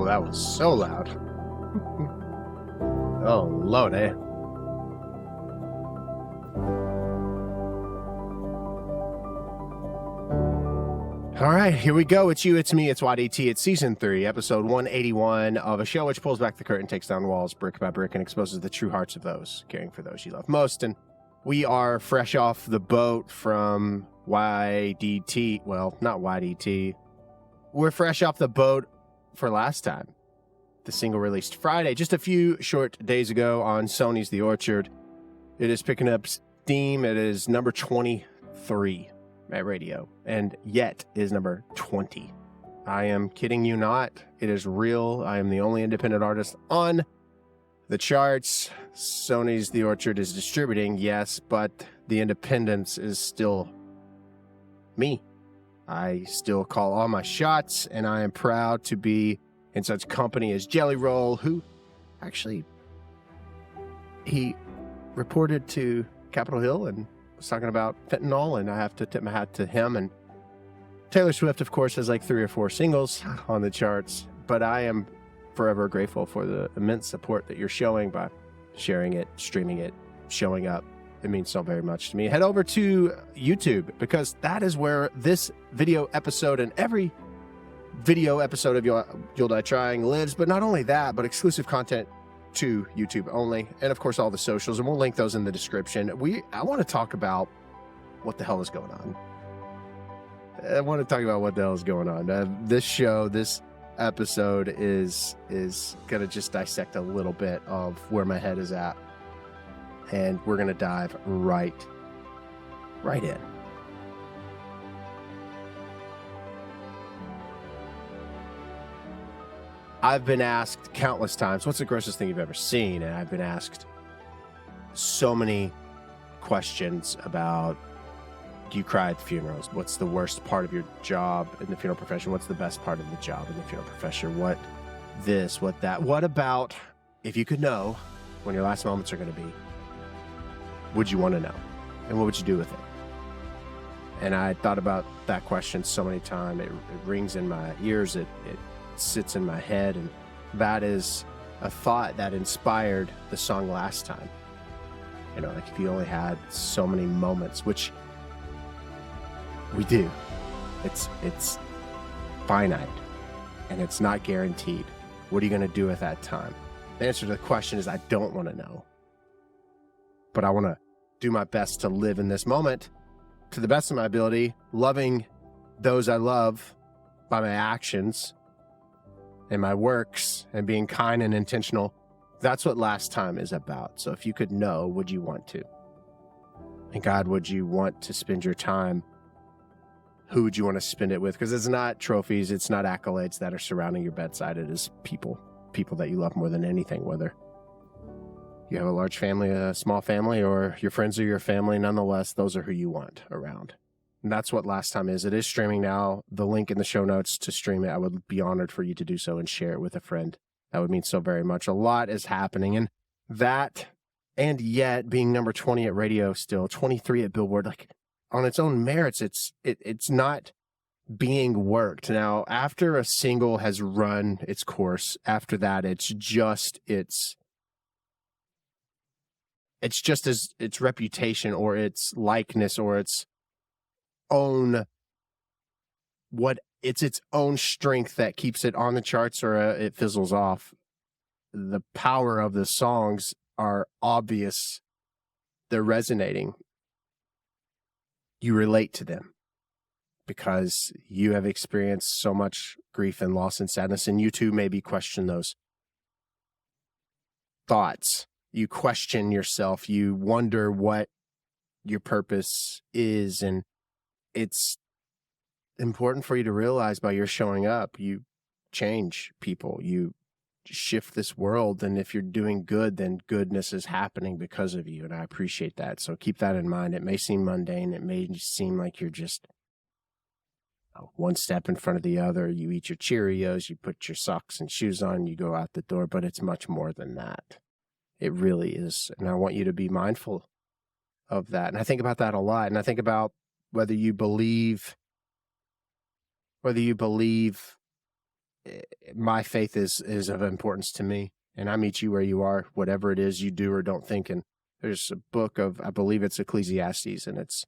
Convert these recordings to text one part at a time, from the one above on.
Oh, that was so loud. Oh, Lord, eh? All right, here we go. It's you, it's me, it's YDT. It's season 3, episode 181 of a show which pulls back the curtain, takes down walls brick by brick, and exposes the true hearts of those caring for those you love most. And we are fresh off the boat from YDT. Well, not YDT. We're fresh off the boat for last time. The single released Friday, just a few short days ago on Sony's The Orchard. It is picking up steam. It is number 23 at radio, and yet is number 20. I am kidding you not. It is real. I am the only independent artist on the charts. Sony's The Orchard is distributing, yes, but the independence is still me. I still call all my shots, and I am proud to be in such company as Jelly Roll, who actually, he reported to Capitol Hill and was talking about fentanyl, and I have to tip my hat to him. And Taylor Swift, of course, has like 3 or 4 singles on the charts, but I am forever grateful for the immense support that you're showing by sharing it, streaming it, showing up. It means so very much to me. Head over to YouTube, because that is where this video episode and every video episode of You'll Die Trying lives. But not only that, but exclusive content to YouTube only, and of course all the socials, and we'll link those in the description. I want to talk about what the hell is going on. This episode is gonna just dissect a little bit of where my head is at, and we're gonna dive right in. I've been asked countless times, what's the grossest thing you've ever seen? And I've been asked so many questions about, do you cry at the funerals? What's the worst part of your job in the funeral profession? What's the best part of the job in the funeral profession? What this, what that? What about, if you could know when your last moments are going to be, would you want to know? And what would you do with it? And I thought about that question so many times. It rings in my ears. It sits in my head, and that is a thought that inspired the song Last Time. You know, like, if you only had so many moments, which we do, it's finite and it's not guaranteed. What are you going to do with that time? The answer to the question is I don't want to know, but I want to do my best to live in this moment to the best of my ability, loving those I love by my actions and my works, and being kind and intentional. That's what Last Time is about. So if you could know, would you want to? And God, would you want to spend your time? Who would you want to spend it with? Because it's not trophies, it's not accolades that are surrounding your bedside. It is people that you love more than anything, whether you have a large family, a small family, or your friends are your family. Nonetheless, those are who you want around. And that's what Last Time is. It is streaming now. The link in the show notes to stream it. I would be honored for you to do so and share it with a friend. That would mean so very much. A lot is happening. And that, and yet being number 20 at radio still, 23 at Billboard, like, on its own merits, it's not being worked. Now, after a single has run its course, after that, it's just its reputation or its likeness or its own its own strength that keeps it on the charts, or it fizzles off. The power of the songs are obvious. They're resonating. You relate to them because you have experienced so much grief and loss and sadness, and you too maybe question those thoughts. You question yourself. You wonder what your purpose is, and it's important for you to realize by your showing up, you change people, you shift this world, and if you're doing good, then goodness is happening because of you, and I appreciate that. So keep that in mind. It may seem mundane, it may seem like you're just one step in front of the other. You eat your Cheerios, you put your socks and shoes on, you go out the door, but it's much more than that. It really is, and I want you to be mindful of that. And I think about that a lot, and I think about whether you believe my faith is of importance to me, and I meet you where you are, whatever it is you do or don't think. And there's a book of, I believe it's Ecclesiastes, and it's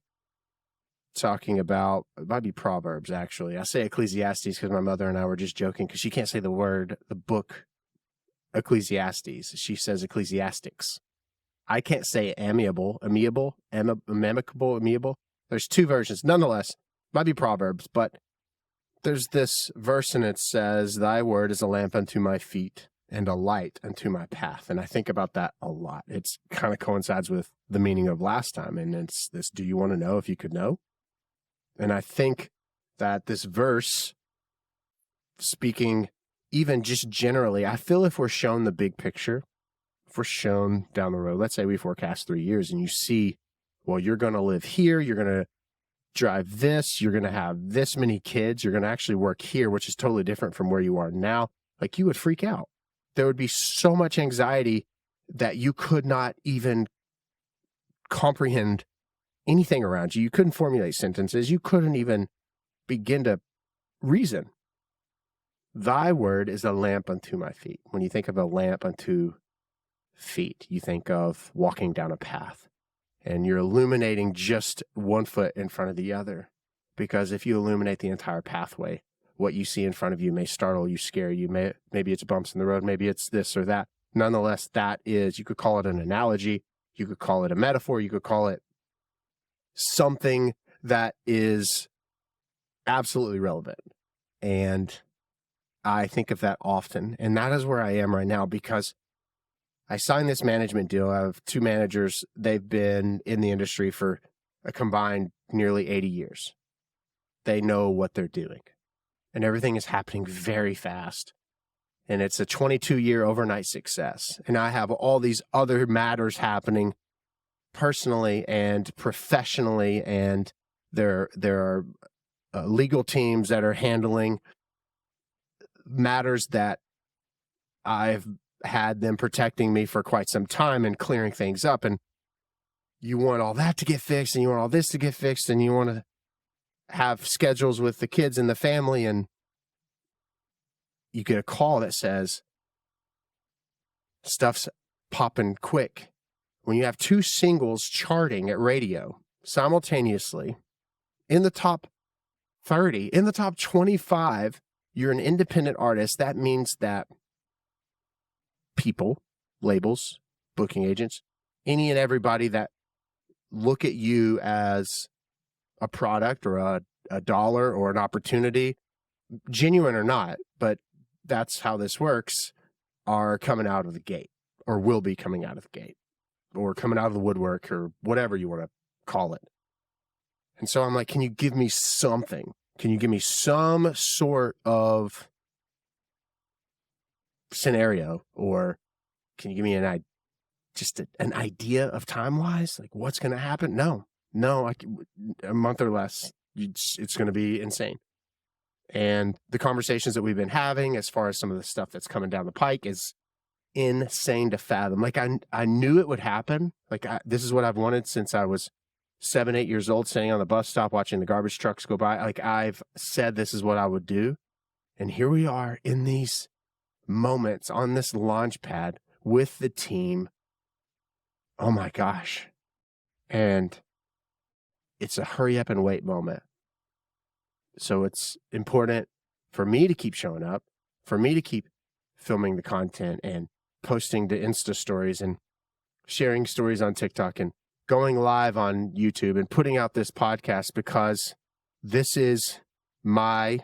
talking about, it might be Proverbs, actually. I say Ecclesiastes because my mother and I were just joking because she can't say the book Ecclesiastes. She says Ecclesiastics. I can't say amicable. There's two versions. Nonetheless, might be Proverbs, but there's this verse and it says, "Thy word is a lamp unto my feet and a light unto my path." And I think about that a lot. It's kind of coincides with the meaning of last time. And it's this, do you want to know if you could know? And I think that this verse, speaking even just generally, I feel if we're shown the big picture, if we're shown down the road, let's say we forecast 3 years and you see, well, you're going to live here, you're going to drive this, you're going to have this many kids, you're going to actually work here, which is totally different from where you are now. Like, you would freak out. There would be so much anxiety that you could not even comprehend anything around you. You couldn't formulate sentences. You couldn't even begin to reason. Thy word is a lamp unto my feet. When you think of a lamp unto feet, you think of walking down a path and you're illuminating just 1 foot in front of the other. Because if you illuminate the entire pathway, what you see in front of you may startle you, scare you. Maybe it's bumps in the road. Maybe it's this or that. Nonetheless, that is, you could call it an analogy. You could call it a metaphor. You could call it something that is absolutely relevant. And I think of that often. And that is where I am right now, because I signed this management deal. I have 2 managers. They've been in the industry for a combined nearly 80 years. They know what they're doing. And everything is happening very fast. And it's a 22-year overnight success. And I have all these other matters happening personally and professionally. And there are legal teams that are handling matters that I've had them protecting me for quite some time and clearing things up. And you want all that to get fixed, and you want all this to get fixed, and you want to have schedules with the kids and the family, and you get a call that says stuff's popping quick. When you have 2 singles charting at radio simultaneously in the top 30, in the top 25, you're an independent artist. That means that people, labels, booking agents, any and everybody that look at you as a product or a dollar or an opportunity, genuine or not, but that's how this works, are coming out of the gate, or will be coming out of the gate, or coming out of the woodwork, or whatever you want to call it. And so I'm like, can you give me something? Can you give me some sort of scenario, or can you give me an idea of time-wise? Like, what's going to happen? No, a month or less, it's going to be insane. And the conversations that we've been having, as far as some of the stuff that's coming down the pike, is insane to fathom. Like, I knew it would happen. Like, this is what I've wanted since I was 7, 8 years old, sitting on the bus stop watching the garbage trucks go by. Like, I've said this is what I would do. And here we are in these moments on this launch pad with the team. Oh my gosh. And it's a hurry up and wait moment. So it's important for me to keep showing up, for me to keep filming the content and posting to Insta stories and sharing stories on TikTok and going live on YouTube and putting out this podcast, because this is my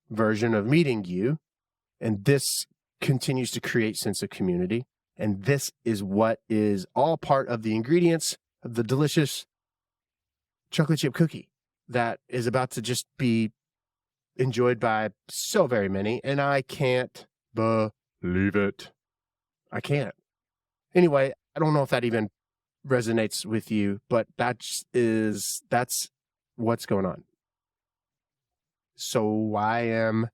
version of meeting you. And this continues to create sense of community. And this is what is all part of the ingredients of the delicious chocolate chip cookie that is about to just be enjoyed by so very many. And I can't believe it. I can't. Anyway, I don't know if that even resonates with you, but that's what's going on. So I am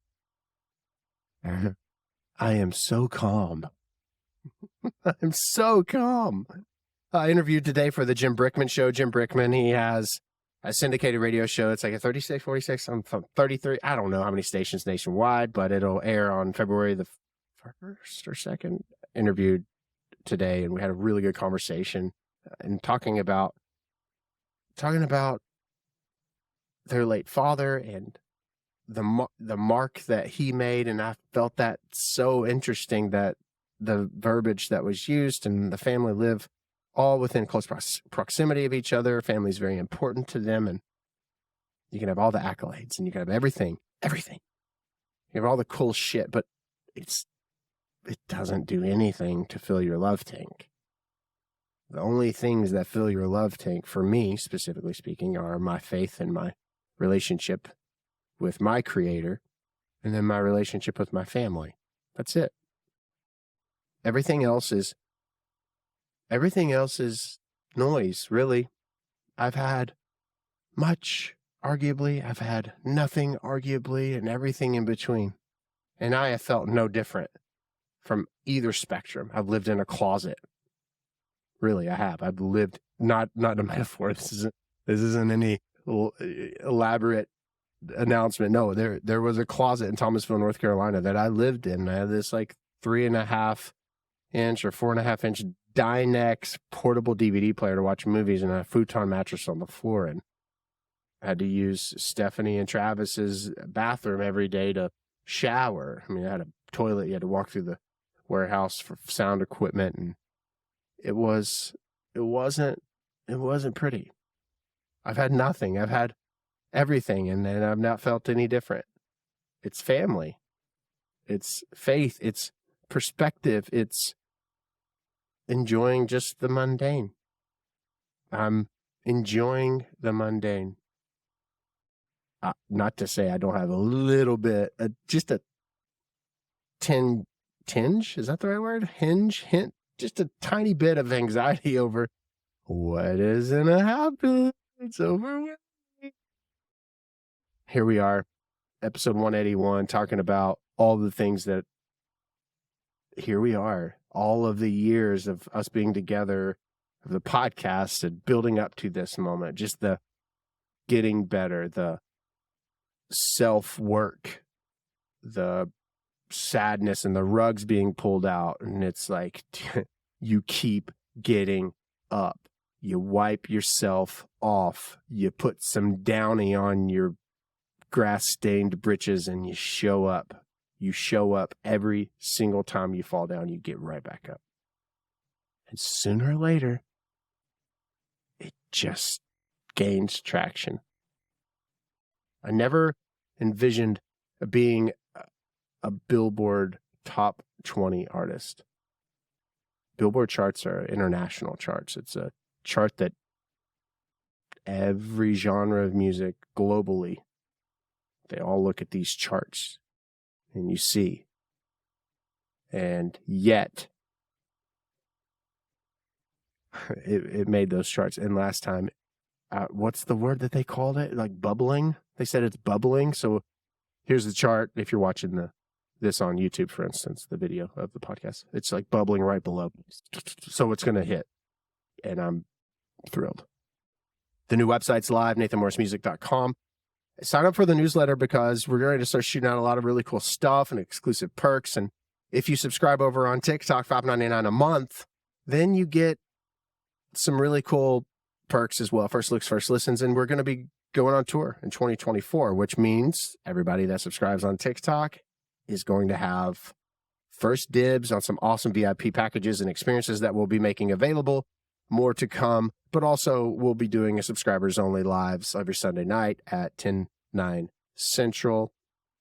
so calm. I'm so calm. I interviewed today for the Jim Brickman show. Jim Brickman, he has, a syndicated radio show. It's like a 36, 46, I'm 33. I don't know how many stations nationwide, but it'll air on February the 1st or 2nd. Interviewed today, and we had a really good conversation and talking about their late father and the mark that he made. And I felt that so interesting, that the verbiage that was used, and the family live all within close proximity of each other. Family is very important to them, and you can have all the accolades and you can have everything. You have all the cool shit, but it doesn't do anything to fill your love tank. The only things that fill your love tank, for me, specifically speaking, are my faith and my relationship with my Creator, and then my relationship with my family. That's it. Everything else is noise, really. I've had much, arguably. I've had nothing, arguably, and everything in between. And I have felt no different from either spectrum. I've lived in a closet. Really, I have. I've lived, not a metaphor. This isn't any elaborate announcement. No, there was a closet in Thomasville, North Carolina that I lived in. I had this like 3.5 inch or 4.5 inch Dynex portable DVD player to watch movies, and a futon mattress on the floor. And I had to use Stephanie and Travis's bathroom every day to shower. I mean, I had a toilet. You had to walk through the warehouse for sound equipment, and it wasn't pretty. I've had nothing. I've had everything, and I've not felt any different. It's family. It's faith. It's perspective. It's enjoying just the mundane. I'm enjoying the mundane. Not to say I don't have a little bit, just a tinge, is that the right word? Hint, just a tiny bit of anxiety over what is going to happen. It's overwhelming. Here we are, episode 181, talking about all the things that, here we are, all of the years of us being together, of the podcast and building up to this moment, just the getting better, the self-work, the sadness, and the rugs being pulled out. And it's like, you keep getting up. You wipe yourself off. You put some Downy on your grass-stained britches, and you show up. You show up every single time you fall down. You get right back up. And sooner or later, it just gains traction. I never envisioned being a Billboard top 20 artist. Billboard charts are international charts. It's a chart that every genre of music globally, they all look at these charts and you see. And yet, it made those charts. And last time, what's the word that they called it? Like bubbling? They said it's bubbling. So here's the chart. If you're watching this on YouTube, for instance, the video of the podcast, it's like bubbling right below. So it's going to hit. And I'm thrilled. The new website's live, nathanmorrismusic.com. Sign up for the newsletter because we're going to start shooting out a lot of really cool stuff and exclusive perks. And if you subscribe over on TikTok, $5.99 a month, then you get some really cool perks as well. First looks, first listens. And we're going to be going on tour in 2024, which means everybody that subscribes on TikTok is going to have first dibs on some awesome VIP packages and experiences that we'll be making available. More to come, but also we'll be doing a subscribers only lives every Sunday night at 10/9 Central.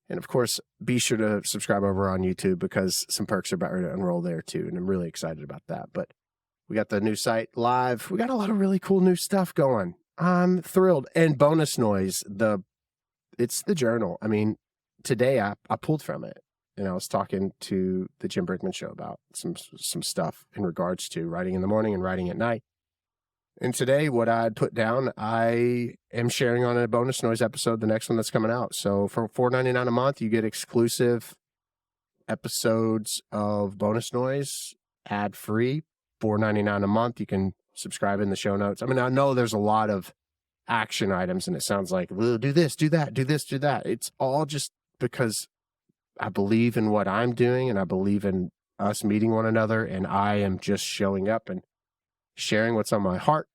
And of course, be sure to subscribe over on YouTube because some perks are about to unroll there too. And I'm really excited about that. But we got the new site live. We got a lot of really cool new stuff going. I'm thrilled. And bonus noise, it's the journal. I mean, today I pulled from it. And I was talking to the Jim Brickman show about some stuff in regards to writing in the morning and writing at night. And today, what I'd put down, I am sharing on a bonus noise episode, the next one that's coming out. So for $4.99 a month, you get exclusive episodes of bonus noise, ad-free. $4.99 a month. You can subscribe in the show notes. I mean, I know there's a lot of action items, and it sounds like, well, do this, do that, do this, do that. It's all just because I believe in what I'm doing, and I believe in us meeting one another, and I am just showing up and sharing what's on my heart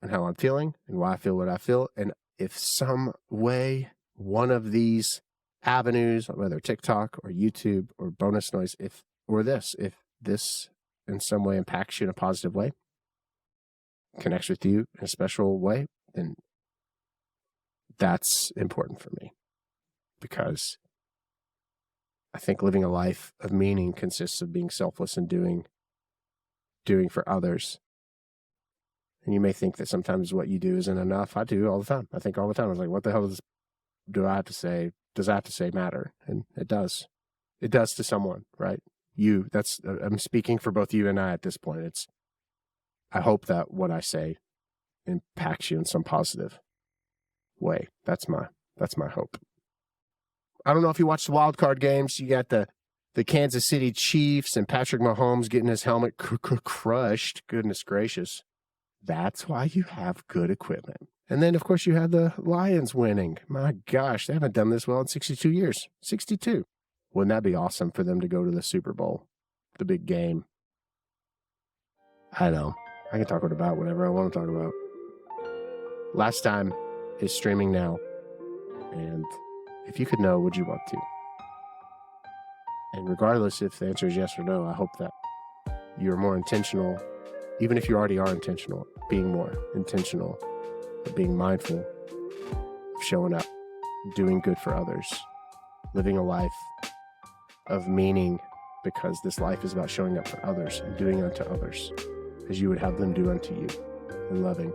and how I'm feeling and why I feel what I feel. And if some way one of these avenues, whether TikTok or YouTube or bonus noise, if this in some way impacts you in a positive way, connects with you in a special way, then that's important for me, because I think living a life of meaning consists of being selfless and doing for others. And you may think that sometimes what you do isn't enough. I do all the time. I think all the time. I was like, what the hell do I have to say? Does I have to say matter? And it does. It does to someone, right? I'm speaking for both you and I at this point. I hope that what I say impacts you in some positive way. That's my hope. I don't know if you watched the wild card games. You got the Kansas City Chiefs and Patrick Mahomes getting his helmet crushed. Goodness gracious. That's why you have good equipment. And then, of course, you had the Lions winning. My gosh, they haven't done this well in 62 years. 62. Wouldn't that be awesome for them to go to the Super Bowl, the big game? I know. I can talk about whatever I want to talk about. Last Time is streaming now. And if you could know, would you want to? And regardless if the answer is yes or no, I hope that you're more intentional, even if you already are intentional, being more intentional, being mindful of showing up, doing good for others, living a life of meaning, because this life is about showing up for others and doing unto others as you would have them do unto you, and loving.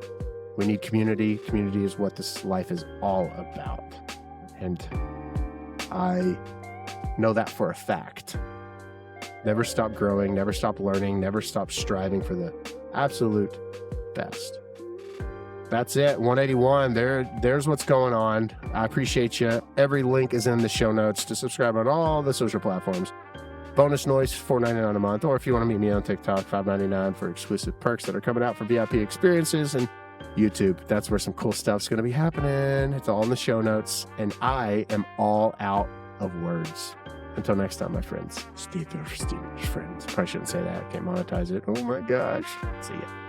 We need community. Community is what this life is all about. And I know that for a fact. Never stop growing, never stop learning, never stop striving for the absolute best. That's it. 181. There's what's going on. I appreciate you. Every link is in the show notes to subscribe on all the social platforms. Bonus Noise, $4.99 a month. Or if you want to meet me on TikTok, $5.99 for exclusive perks that are coming out for VIP experiences. And YouTube, that's where some cool stuff's going to be happening. It's all in the show notes. And I am all out of words. Until next time, my friends. Steve, friends. Probably shouldn't say that. Can't monetize it. Oh my gosh. See ya.